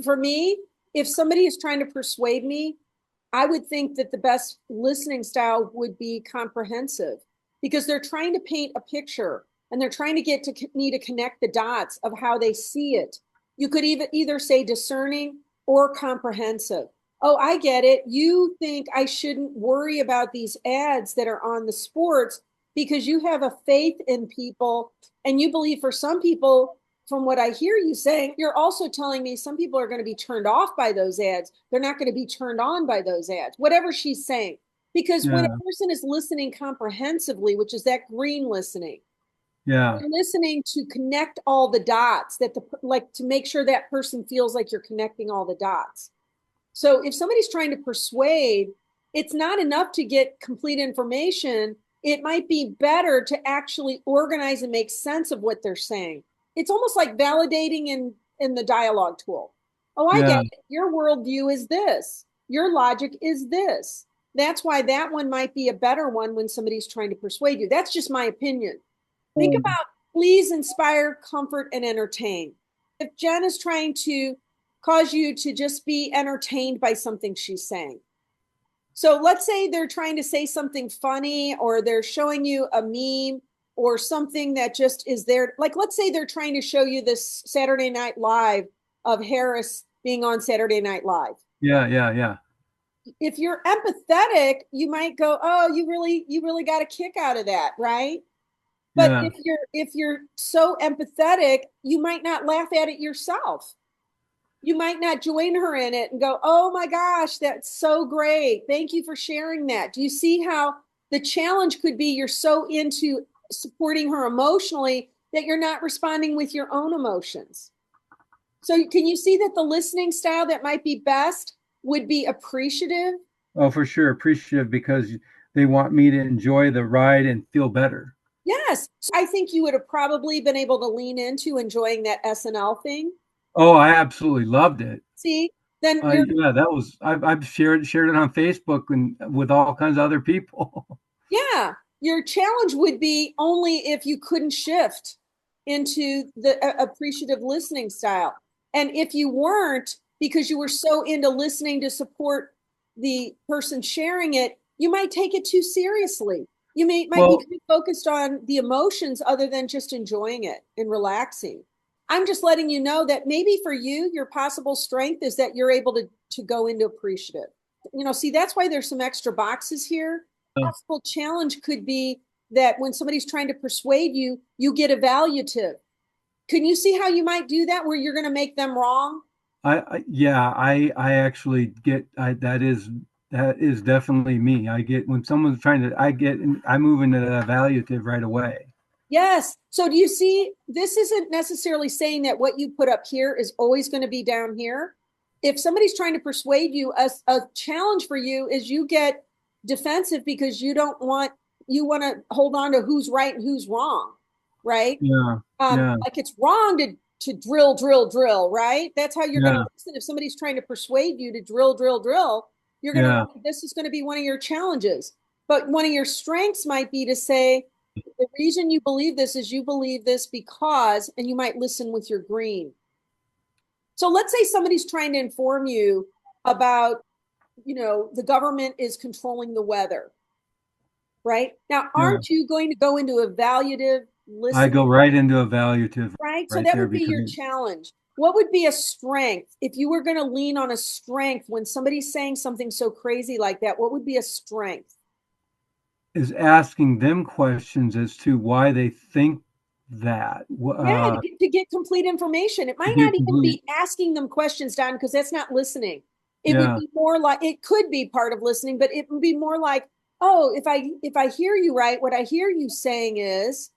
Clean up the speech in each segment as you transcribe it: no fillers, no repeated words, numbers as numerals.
For me, if somebody is trying to persuade me, I would think that the best listening style would be comprehensive because they're trying to paint a picture and they're trying to get to me to connect the dots of how they see it. You could even either say discerning or comprehensive. Oh, I get it. You think I shouldn't worry about these ads that are on the sports because you have a faith in people and you believe for some people, from what I hear you saying, you're also telling me some people are going to be turned off by those ads. They're not going to be turned on by those ads, whatever she's saying. Because when a Yeah. person is listening comprehensively, which is that green listening, Yeah. you're listening to connect all the dots that like to make sure that person feels like you're connecting all the dots. So if somebody's trying to persuade, it's not enough to get complete information. It might be better to actually organize and make sense of what they're saying. It's almost like validating in the dialogue tool. Oh, I get Yeah. it. Your worldview is this. Your logic is this. That's why that one might be a better one when somebody's trying to persuade you. That's just my opinion. Think about please inspire, comfort, and entertain. If Jen is trying to cause you to just be entertained by something she's saying. So let's say they're trying to say something funny or they're showing you a meme or something that just is there. Like, let's say they're trying to show you this Saturday Night Live of Harris being on Saturday Night Live. Yeah. Yeah. Yeah. If you're empathetic, you might go, "Oh, you really got a kick out of that, right?" But Yeah. if you're so empathetic, you might not laugh at it yourself. You might not join her in it and go, "Oh my gosh, that's so great. Thank you for sharing that." Do you see how the challenge could be you're so into supporting her emotionally that you're not responding with your own emotions? So can you see that the listening style that might be best would be appreciative? Oh, for sure. Appreciative because they want me to enjoy the ride and feel better. Yes. So I think you would have probably been able to lean into enjoying that SNL thing. Oh, I absolutely loved it. See, then you're Yeah, that was I've shared it on Facebook and with all kinds of other people. Yeah, your challenge would be only if you couldn't shift into the appreciative listening style. And if you weren't, because you were so into listening to support the person sharing it, you might take it too seriously. You might be Well, too focused on the emotions other than just enjoying it and relaxing. I'm just letting you know that maybe for you, your possible strength is that you're able to go into appreciative. See, that's why there's some extra boxes here. Possible challenge could be that when somebody's trying to persuade you, you get evaluative. Can you see how you might do that where you're going to make them wrong? yeah, I actually get that is definitely me. I get when someone's trying to I move into the evaluative right away. Yes. So do you see, this isn't necessarily saying that what you put up here is always going to be down here. If somebody's trying to persuade you, a challenge for you is you get defensive because you want to hold on to who's right and who's wrong, right? Yeah, yeah, Like it's wrong to drill, drill, drill, right? That's how you're going to yeah, listen. If somebody's trying to persuade you to drill, drill, drill, you're going to, yeah, this is going to be one of your challenges. But one of your strengths might be to say, the reason you believe this is you believe this because, and you might listen with your green. So let's say somebody's trying to inform you about, the government is controlling the weather, right? Now, yeah. aren't you going to go into evaluative I listening? go right into evaluative Right? So right that there would be because your challenge. What would be a strength if you were going to lean on a strength when somebody's saying something so crazy like that? What would be a strength? is asking them questions as to why they think that. Yeah, to get complete information. It To might get not even complete. be asking them questions, Don, because that's not listening. It would Yeah, be more like it could be part of listening, but it would be more like, oh, if I hear you right, what I hear you saying is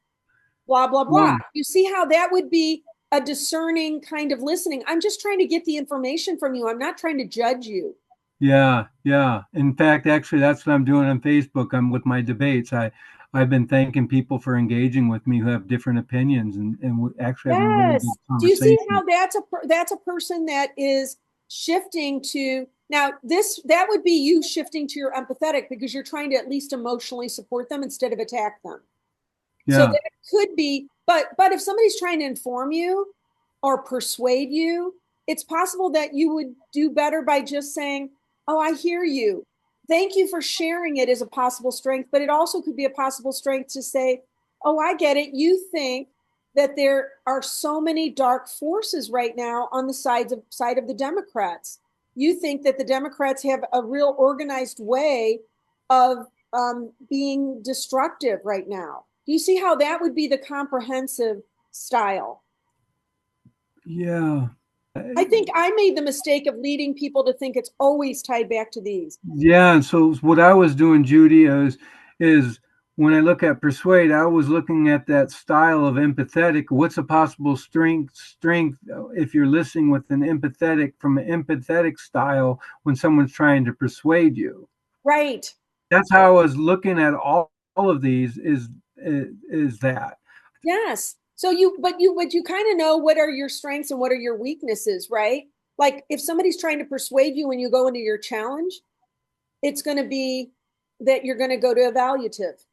blah blah blah. well, You see how that would be a discerning kind of listening. I'm just trying to get the information from you. I'm not trying to judge you. yeah, yeah. In fact, actually, that's what I'm doing on Facebook. I'm with my debates. I've been thanking people for engaging with me who have different opinions and actually having really good Yes. Do you see conversation. how that's a person that is shifting to now this that would be you shifting to your empathetic because you're trying to at least emotionally support them instead of attack them. So Yeah, that could be, but if somebody's trying to inform you or persuade you, it's possible that you would do better by just saying, oh, I hear you. Thank you for sharing it as a possible strength. But it also could be a possible strength to say, oh, I get it. You think that there are so many dark forces right now on the side of the Democrats. You think that the Democrats have a real organized way of being destructive right now. Do you see how that would be the comprehensive style? Yeah. I think I made the mistake of leading people to think it's always tied back to these. Yeah. And so what I was doing, Judy, is when I look at persuade, I was looking at that style of empathetic. What's a possible strength if you're listening with an empathetic style when someone's trying to persuade you? Right. That's how I was looking at all of these is that. Yes. So you kind of know what are your strengths and what are your weaknesses, right? Like if somebody's trying to persuade you when you go into your challenge, it's going to be that you're going to go to evaluative.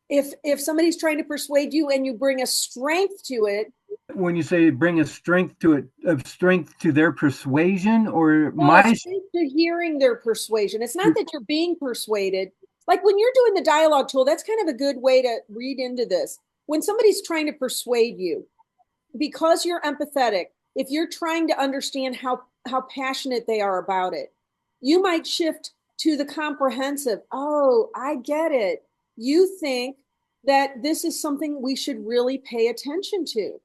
If somebody's trying to persuade you and you bring a strength to it. When you say bring a strength to it, of strength to their persuasion, or No, a my strength to hearing their persuasion. It's not that you're being persuaded. Like when you're doing the dialogue tool, that's kind of a good way to read into this. When somebody's trying to persuade you, because you're empathetic, if you're trying to understand how passionate they are about it, you might shift to the comprehensive. Oh, I get it. You think that this is something we should really pay attention to.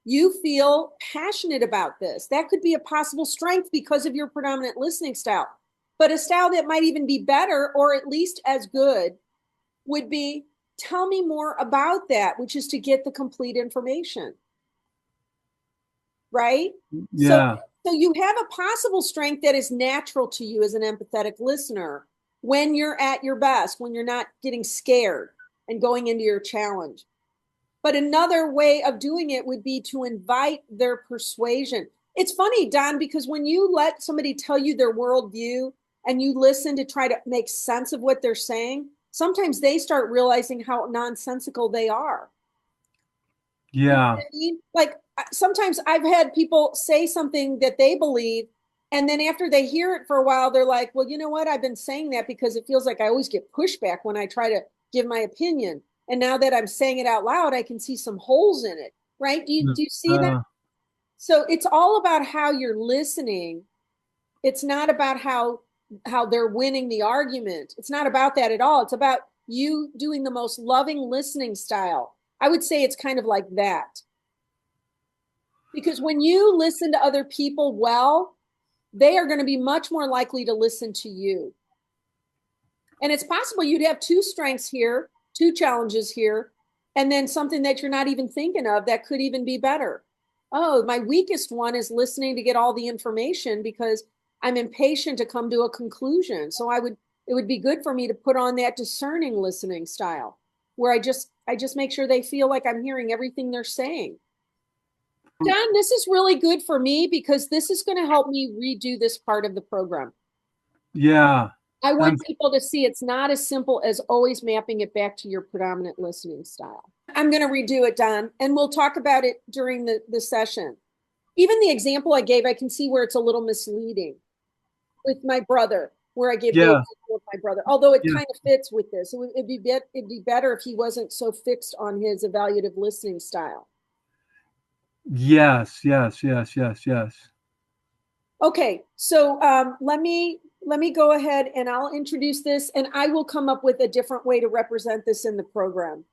You feel passionate about this. That could be a possible strength because of your predominant listening style. But a style that might even be better or at least as good would be, tell me more about that, which is to get the complete information. Right? So, yeah. so you have a possible strength that is natural to you as an empathetic listener when you're at your best, when you're not getting scared and going into your challenge. But another way of doing it would be to invite their persuasion. It's funny, Don, because when you let somebody tell you their worldview and you listen to try to make sense of what they're saying, sometimes they start realizing how nonsensical they are. You know Yeah. what I mean? Like sometimes I've had people say something that they believe, and then after they hear it for a while, they're like, well, you know what? I've been saying that because it feels like I always get pushback when I try to give my opinion. And now that I'm saying it out loud, I can see some holes in it. Right? Do you see that? Uh, So it's all about how you're listening. It's not about how they're winning the argument. It's not about that at all. It's about you doing the most loving listening style. I would say it's kind of like that. Because when you listen to other people well, they are going to be much more likely to listen to you. And it's possible you'd have two strengths here, two challenges here, and then something that you're not even thinking of that could even be better. Oh, my weakest one is listening to get all the information because I'm impatient to come to a conclusion. So it would be good for me to put on that discerning listening style where I just make sure they feel like I'm hearing everything they're saying. Don, this is really good for me because this is going to help me redo this part of the program. yeah. I want people to see it's not as simple as always mapping it back to your predominant listening style. I'm going to redo it, Don, and we'll talk about it during the session. Even the example I gave, I can see where it's a little misleading with my brother, where I gave the Yeah. example of my brother, although it Yeah. kind of fits with this. It'd be better if he wasn't so fixed on his evaluative listening style. Yes. Yes. Yes. Yes. Yes. Okay, so let me go ahead and I'll introduce this, and I will come up with a different way to represent this in the program.